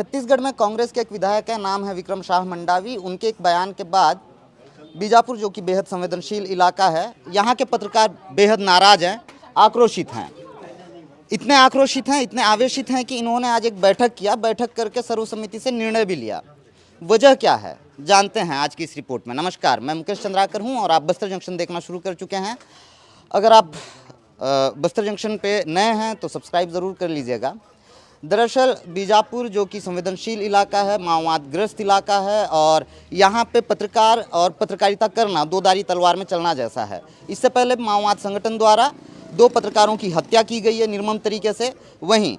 छत्तीसगढ़ में कांग्रेस के एक विधायक है, नाम है विक्रम शाह मंडावी। उनके एक बयान के बाद बीजापुर, जो कि बेहद संवेदनशील इलाका है, यहाँ के पत्रकार बेहद नाराज हैं, आक्रोशित हैं। इतने आक्रोशित हैं, इतने आवेशित हैं कि इन्होंने आज एक बैठक किया। बैठक करके सर्वसम्मति से निर्णय भी लिया। वजह क्या है जानते हैं आज की इस रिपोर्ट में। नमस्कार, मैं मुकेश चंद्राकर हूँ और आप बस्तर जंक्शन देखना शुरू कर चुके हैं। अगर आप बस्तर जंक्शन पे नए हैं तो सब्सक्राइब ज़रूर कर लीजिएगा। दरअसल बीजापुर, जो कि संवेदनशील इलाका है, माओवादग्रस्त इलाका है, और यहाँ पे पत्रकार और पत्रकारिता करना दो धारी तलवार में चलना जैसा है। इससे पहले माओवाद संगठन द्वारा 2 पत्रकारों की हत्या की गई है निर्मम तरीके से। वहीं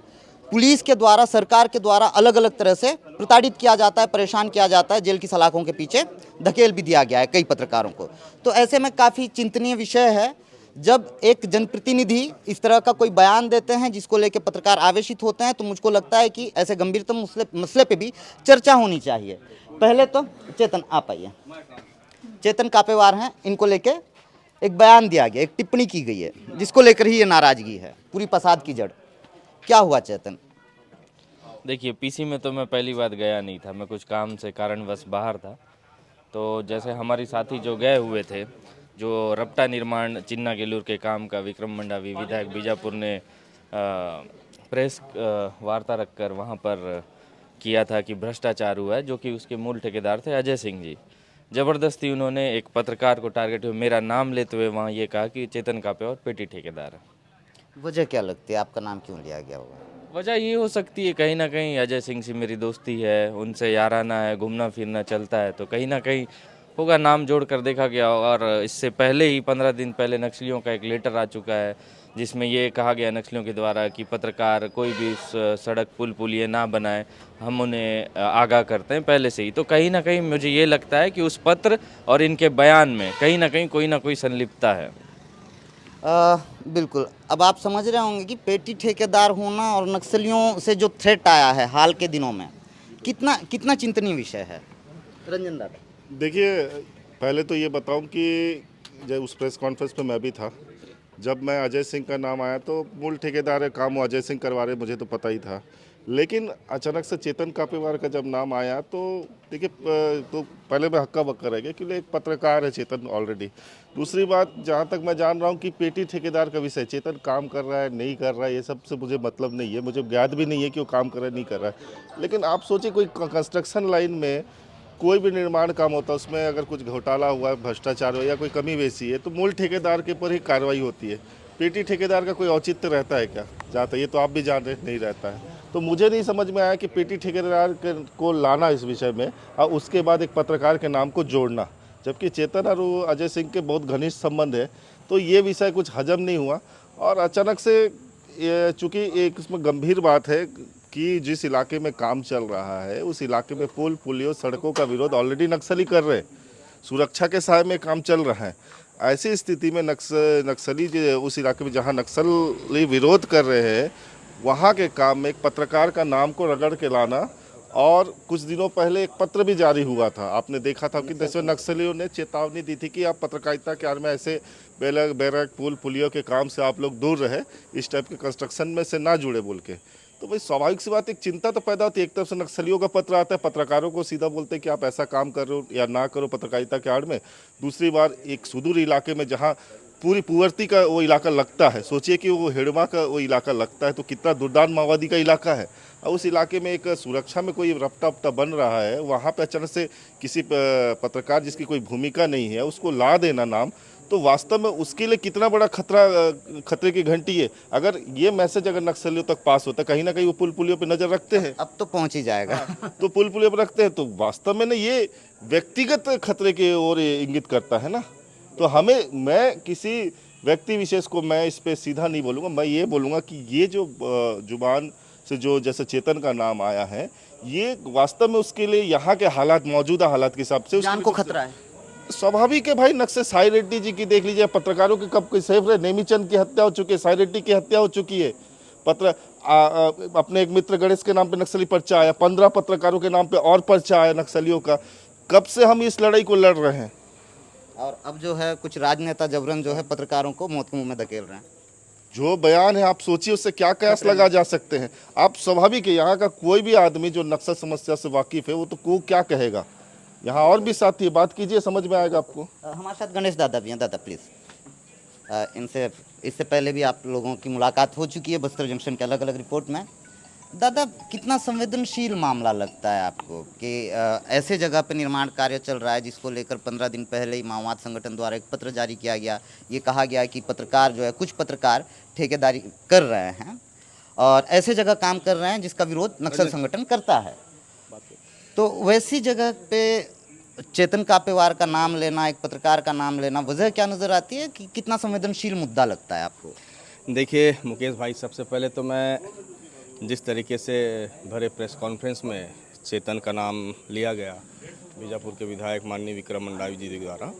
पुलिस के द्वारा, सरकार के द्वारा अलग अलग तरह से प्रताड़ित किया जाता है, परेशान किया जाता है, जेल की सलाखों के पीछे धकेल भी दिया गया है कई पत्रकारों को। तो ऐसे में काफ़ी चिंतनीय विषय है जब एक जनप्रतिनिधि इस तरह का कोई बयान देते हैं जिसको लेकर पत्रकार आवेशित होते हैं। तो मुझको लगता है कि ऐसे गंभीरतम मसले पे भी चर्चा होनी चाहिए। पहले तो चेतन आप आइए। चेतन कापेवार हैं, इनको लेके एक बयान दिया गया, एक टिप्पणी की गई है जिसको लेकर ही ये नाराजगी है, पूरी फसाद की जड़। क्या हुआ चेतन? देखिए, पीसी में तो मैं पहली बार गया नहीं था, मैं कुछ काम से कारणवश बाहर था। तो जैसे हमारे साथी जो गए हुए थे, जो रपटा निर्माण चिन्ना गेलूर के काम का विक्रम मंडावी विधायक बीजापुर ने प्रेस वार्ता रखकर वहां पर किया था कि भ्रष्टाचार हुआ है, जो कि उसके मूल ठेकेदार थे अजय सिंह जी। ज़बरदस्ती उन्होंने एक पत्रकार को टारगेट हुए मेरा नाम लेते हुए वहाँ ये कहा कि चेतन कापे और पेटी ठेकेदार है। वजह क्या लगती है, आपका नाम क्यों लिया गया होगा? वजह ये हो सकती है, कहीं ना कहीं अजय सिंह से मेरी दोस्ती है, उनसे याराना है, घूमना फिरना चलता है, तो कहीं ना कहीं होगा, नाम जोड़ कर देखा गया। और इससे पहले ही 15 दिन पहले नक्सलियों का एक लेटर आ चुका है जिसमें ये कहा गया नक्सलियों के द्वारा कि पत्रकार कोई भी सड़क पुल पुलिये ना बनाए, हम उन्हें आगाह करते हैं पहले से ही। तो कहीं ना कहीं मुझे ये लगता है कि उस पत्र और इनके बयान में कहीं ना कोई संलिप्तता है। बिल्कुल। अब आप समझ रहे होंगे कि पेटी ठेकेदार होना और नक्सलियों से जो थ्रेट आया है हाल के दिनों में, कितना चिंतनीय विषय है। रंजन दादा, देखिए, पहले तो ये बताऊं कि जब उस प्रेस कॉन्फ्रेंस पे मैं भी था, जब मैं अजय सिंह का नाम आया तो मूल ठेकेदार है, काम वो अजय सिंह करवा रहे, मुझे तो पता ही था। लेकिन अचानक से चेतन कापेवार का जब नाम आया तो देखिए, तो पहले मैं हक्का बक्का रह गया क्योंकि एक पत्रकार है चेतन ऑलरेडी। दूसरी बात, जहाँ तक मैं जान रहा हूँ कि पेटी ठेकेदार का विषय, चेतन काम कर रहा है नहीं कर रहा है ये सब से मुझे मतलब नहीं है, मुझे ज्ञात भी नहीं है कि वो काम कर रहा है नहीं कर रहा है। लेकिन आप सोचिए, कोई कंस्ट्रक्शन लाइन में कोई भी निर्माण काम होता है, उसमें अगर कुछ घोटाला हुआ है, भ्रष्टाचार हुआ या कोई कमी बेसी है, तो मूल ठेकेदार के ऊपर ही कार्रवाई होती है। पेटी ठेकेदार का कोई औचित्य रहता है क्या? जाता ये तो आप भी जान रहे नहीं रहता है। तो मुझे नहीं समझ में आया कि पेटी ठेकेदार को लाना इस विषय में और उसके बाद एक पत्रकार के नाम को जोड़ना, जबकि चेतन और अजय सिंह के बहुत घनिष्ठ संबंध है। तो ये विषय कुछ हजम नहीं हुआ। और अचानक से चूँकि एक इसमें गंभीर बात है कि जिस इलाके में काम चल रहा है उस इलाके में पुल पुलियों सड़कों का विरोध ऑलरेडी नक्सली कर रहे हैं, सुरक्षा के सहाय में काम चल रहा है। ऐसी स्थिति में नक्सली उस इलाके में जहां नक्सली विरोध कर रहे हैं, वहां के काम में एक पत्रकार का नाम को रगड़ के लाना। और कुछ दिनों पहले एक पत्र भी जारी हुआ था, आपने देखा था कि जिसमें नक्सलियों ने चेतावनी दी थी कि आप पत्रकारिता के आड़ में ऐसे बैरक पुल पुलियों के काम से आप लोग दूर रहे, इस टाइप के कंस्ट्रक्शन में से ना जुड़े बोल के। तो भाई स्वाभाविक सी बात, एक चिंता तो पैदा होती है। एक तरफ से नक्सलियों का पत्र आता है, पत्रकारों को सीधा बोलते हैं कि आप ऐसा काम कर रहे हो या ना करो पत्रकारिता के आड़ में। दूसरी बार एक सुदूर इलाके में जहां पूरी पुवर्ती का वो इलाका लगता है, सोचिए कि वो हेड़मा का वो इलाका लगता है, तो कितना दुर्दान माओवादी का इलाका है। और उस इलाके में एक सुरक्षा में कोई रफ्ता वफ्ता बन रहा है, वहाँ पे अचानक से किसी पत्रकार जिसकी कोई भूमिका नहीं है उसको ला देना नाम, तो वास्तव में उसके लिए कितना बड़ा खतरे की घंटी है। अगर ये मैसेज अगर नक्सलियों तक पास होता, कहीं ना कहीं वो पुल पुलियों पे नजर रखते हैं। अब तो पहुंच ही जाएगा। तो पुल पुलियों पे रखते हैं, तो वास्तव में ना ये व्यक्तिगत खतरे की ओर इंगित करता है ना। तो मैं किसी व्यक्ति विशेष को मैं इस पे सीधा नहीं बोलूँगा, मैं ये बोलूँगा कि ये जो जुबान से जो जैसे चेतन का नाम आया है, ये वास्तव में उसके लिए यहाँ के हालात, मौजूदा हालात के हिसाब से जान को खतरा है। स्वाभाविक है भाई। नक्सल साई रेड्डी जी की देख लीजिए, पत्रकारों के कब कोई सेफ रहे। नेमीचंद की हत्या हो चुकी है, साई रेड्डी की हत्या हो चुकी है। अपने एक मित्र गणेश के नाम पे नक्सली पर्चा आया, 15 पत्रकारों के नाम पे और पर्चा आया नक्सलियों का। कब से हम इस लड़ाई को लड़ रहे हैं। और अब जो है कुछ राजनेता जबरन जो है पत्रकारों को मौत के मुंह में धकेल रहे हैं। जो बयान है आप सोचिए उससे क्या कयास लगा जा सकते हैं। आप स्वाभाविक है, यहाँ का कोई भी आदमी जो नक्सल समस्या से वाकिफ है वो तो को क्या कहेगा। यहाँ और भी साथी है, बात कीजिए, समझ में आएगा आपको। हमारे साथ गणेश दादा भी हैं। दादा प्लीज़, इनसे इससे पहले भी आप लोगों की मुलाकात हो चुकी है बस्तर जंक्शन के अलग अलग रिपोर्ट में। दादा, कितना संवेदनशील मामला लगता है आपको कि ऐसे जगह पर निर्माण कार्य चल रहा है जिसको लेकर 15 दिन पहले ही माओवाद संगठन द्वारा एक पत्र जारी किया गया। ये कहा गया कि पत्रकार जो है, कुछ पत्रकार ठेकेदारी कर रहे हैं और ऐसे जगह काम कर रहे हैं जिसका विरोध नक्सल संगठन करता है। तो वैसी जगह पे चेतन कापेवार का नाम लेना, एक पत्रकार का नाम लेना, वजह क्या नज़र आती है कि कितना संवेदनशील मुद्दा लगता है आपको? देखिए मुकेश भाई, सबसे पहले तो मैं जिस तरीके से भरे प्रेस कॉन्फ्रेंस में चेतन का नाम लिया गया बीजापुर के विधायक माननीय विक्रम मंडावी जी द्वारा,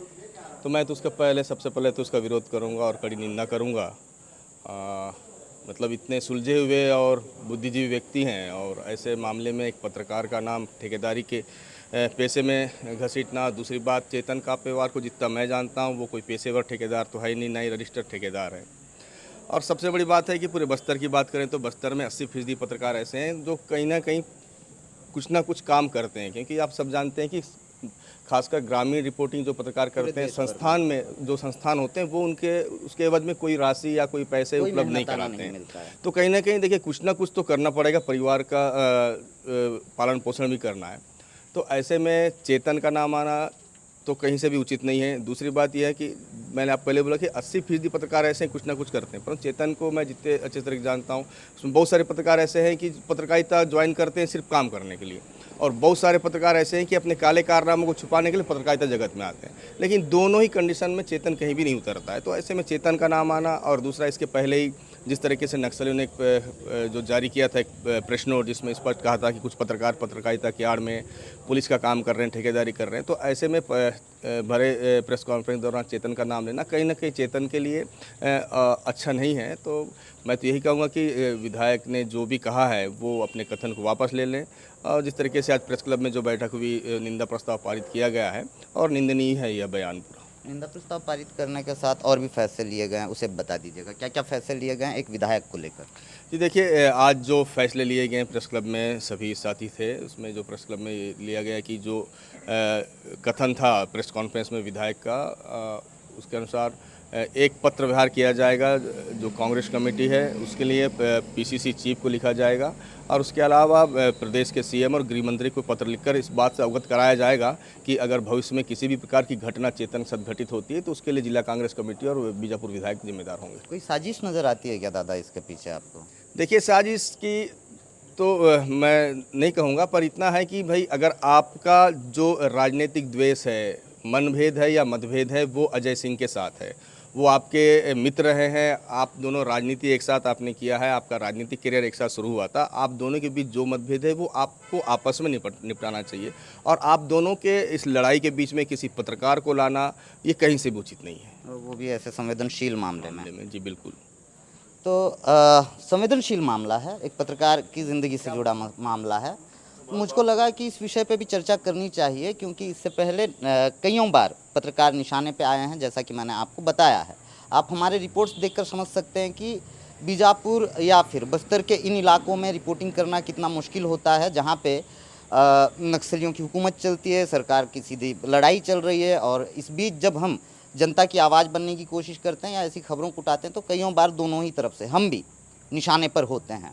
तो मैं तो उसका सबसे पहले तो उसका विरोध करूंगा और कड़ी निंदा करूंगा। मतलब इतने सुलझे हुए और बुद्धिजीवी व्यक्ति हैं और ऐसे मामले में एक पत्रकार का नाम ठेकेदारी के पैसे में घसीटना। दूसरी बात, चेतन कापेवार को जितना मैं जानता हूँ वो कोई पेशेवर ठेकेदार तो है नहीं, ना ही रजिस्टर्ड ठेकेदार है। और सबसे बड़ी बात है कि पूरे बस्तर की बात करें तो बस्तर में 80% पत्रकार ऐसे हैं जो कहीं ना कहीं कुछ ना कुछ काम करते हैं, क्योंकि आप सब जानते हैं कि खासकर ग्रामीण रिपोर्टिंग जो पत्रकार करते हैं संस्थान में, जो संस्थान होते हैं वो उसके एवज में कोई राशि या कोई पैसे उपलब्ध नहीं कराते हैं। तो कहीं ना कहीं देखिए कुछ ना कुछ तो करना पड़ेगा, परिवार का पालन पोषण भी करना है। तो ऐसे में चेतन का नाम आना तो कहीं से भी उचित नहीं है। दूसरी बात यह है कि मैंने आप पहले बोला कि 80% पत्रकार ऐसे हैं कुछ ना कुछ करते हैं, परंतु चेतन को मैं जितने अच्छे तरह से जानता हूँ उसमें बहुत सारे पत्रकार ऐसे हैं कि पत्रकारिता ज्वाइन करते हैं सिर्फ काम करने के लिए, और बहुत सारे पत्रकार ऐसे हैं कि अपने काले कारनामों को छुपाने के लिए पत्रकारिता जगत में आते हैं। लेकिन दोनों ही कंडीशन में चेतन कहीं भी नहीं उतरता है। तो ऐसे में चेतन का नाम आना, और दूसरा इसके पहले ही जिस तरीके से नक्सलियों ने जो जारी किया था एक प्रेस नोट जिसमें स्पष्ट कहा था कि कुछ पत्रकार पत्रकारिता की आड़ में पुलिस का काम कर रहे हैं, ठेकेदारी कर रहे हैं, तो ऐसे में भरे प्रेस कॉन्फ्रेंस दौरान चेतन का नाम लेना कहीं ना कहीं चेतन के लिए अच्छा नहीं है। तो मैं तो यही कहूँगा कि विधायक ने जो भी कहा है वो अपने कथन को वापस ले लें। और जिस तरीके से आज प्रेस क्लब में जो बैठक हुई, निंदा प्रस्ताव पारित किया गया है और निंदनीय है यह बयान पूरा। निंदा प्रस्ताव पारित करने के साथ और भी फैसले लिए गए हैं, उसे बता दीजिएगा क्या क्या फैसले लिए गए हैं एक विधायक को लेकर? जी देखिए, आज जो फैसले लिए गए प्रेस क्लब में सभी साथी थे, उसमें जो प्रेस क्लब में लिया गया कि जो कथन था प्रेस कॉन्फ्रेंस में विधायक का, उसके अनुसार एक पत्र व्यवहार किया जाएगा जो कांग्रेस कमेटी है उसके लिए पीसीसी चीफ को लिखा जाएगा, और उसके अलावा प्रदेश के सीएम और गृह मंत्री को पत्र लिखकर इस बात से अवगत कराया जाएगा कि अगर भविष्य में किसी भी प्रकार की घटना चेतन संघटित होती है तो उसके लिए जिला कांग्रेस कमेटी और बीजापुर विधायक जिम्मेदार होंगे। कोई साजिश नज़र आती है क्या दादा इसके पीछे आपको? देखिए, साजिश की तो मैं नहीं कहूँगा, पर इतना है कि भाई अगर आपका जो राजनीतिक द्वेष है, मनभेद है या मतभेद है, वो अजय सिंह के साथ है, वो आपके मित्र रहे हैं, आप दोनों राजनीति एक साथ आपने किया है, आपका राजनीतिक करियर एक साथ शुरू हुआ था, आप दोनों के बीच जो मतभेद है वो आपको आपस में निपटाना चाहिए, और आप दोनों के इस लड़ाई के बीच में किसी पत्रकार को लाना ये कहीं से भी उचित नहीं है, वो भी ऐसे संवेदनशील मामले में। जी बिल्कुल। तो संवेदनशील मामला है, एक पत्रकार की ज़िंदगी से जुड़ा मामला है। मुझको लगा कि इस विषय पे भी चर्चा करनी चाहिए, क्योंकि इससे पहले कईयों बार पत्रकार निशाने पे आए हैं, जैसा कि मैंने आपको बताया है। आप हमारे रिपोर्ट्स देखकर समझ सकते हैं कि बीजापुर या फिर बस्तर के इन इलाकों में रिपोर्टिंग करना कितना मुश्किल होता है, जहाँ पे नक्सलियों की हुकूमत चलती है, सरकार की सीधी लड़ाई चल रही है, और इस बीच जब हम जनता की आवाज़ बनने की कोशिश करते हैं या ऐसी खबरों को उठाते हैं तो कईयों बार दोनों ही तरफ से हम भी निशाने पर होते हैं।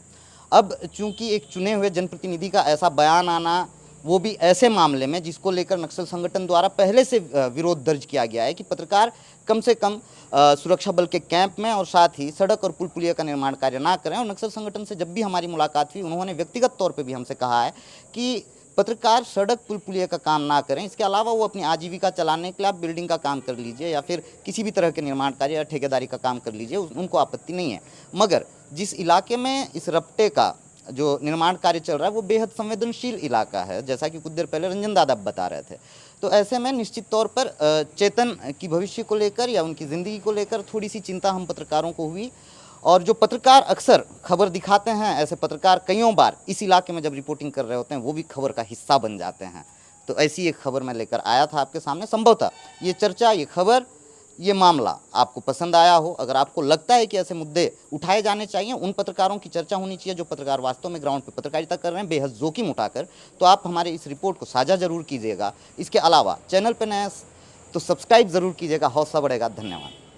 अब चूंकि एक चुने हुए जनप्रतिनिधि का ऐसा बयान आना, वो भी ऐसे मामले में जिसको लेकर नक्सल संगठन द्वारा पहले से विरोध दर्ज किया गया है कि पत्रकार कम से कम सुरक्षा बल के कैंप में और साथ ही सड़क और पुल पुलिया का निर्माण कार्य ना करें। और नक्सल संगठन से जब भी हमारी मुलाकात हुई उन्होंने व्यक्तिगत तौर पर भी हमसे कहा है कि पत्रकार सड़क पुल पुलिया का काम ना करें, इसके अलावा वो अपनी आजीविका चलाने के लिए आप बिल्डिंग का काम कर लीजिए या फिर किसी भी तरह के निर्माण कार्य या ठेकेदारी का काम कर लीजिए, उनको आपत्ति नहीं है। मगर जिस इलाके में इस रपटे का जो निर्माण कार्य चल रहा है वो बेहद संवेदनशील इलाका है, जैसा कि कुछ देर पहले रंजन दादा बता रहे थे। तो ऐसे में निश्चित तौर पर चेतन की भविष्य को लेकर या उनकी ज़िंदगी को लेकर थोड़ी सी चिंता हम पत्रकारों को हुई। और जो पत्रकार अक्सर खबर दिखाते हैं, ऐसे पत्रकार कईयों बार इस इलाके में जब रिपोर्टिंग कर रहे होते हैं वो भी खबर का हिस्सा बन जाते हैं। तो ऐसी एक खबर मैं लेकर आया था आपके सामने। संभवतः ये चर्चा, ये खबर ये मामला आपको पसंद आया हो, अगर आपको लगता है कि ऐसे मुद्दे उठाए जाने चाहिए, उन पत्रकारों की चर्चा होनी चाहिए जो पत्रकार वास्तव में ग्राउंड पे पत्रकारिता कर रहे हैं बेहद जोखिम उठाकर, तो आप हमारे इस रिपोर्ट को साझा जरूर कीजिएगा। इसके अलावा चैनल पर नए तो सब्सक्राइब ज़रूर कीजिएगा, हौसला बढ़ेगा। धन्यवाद।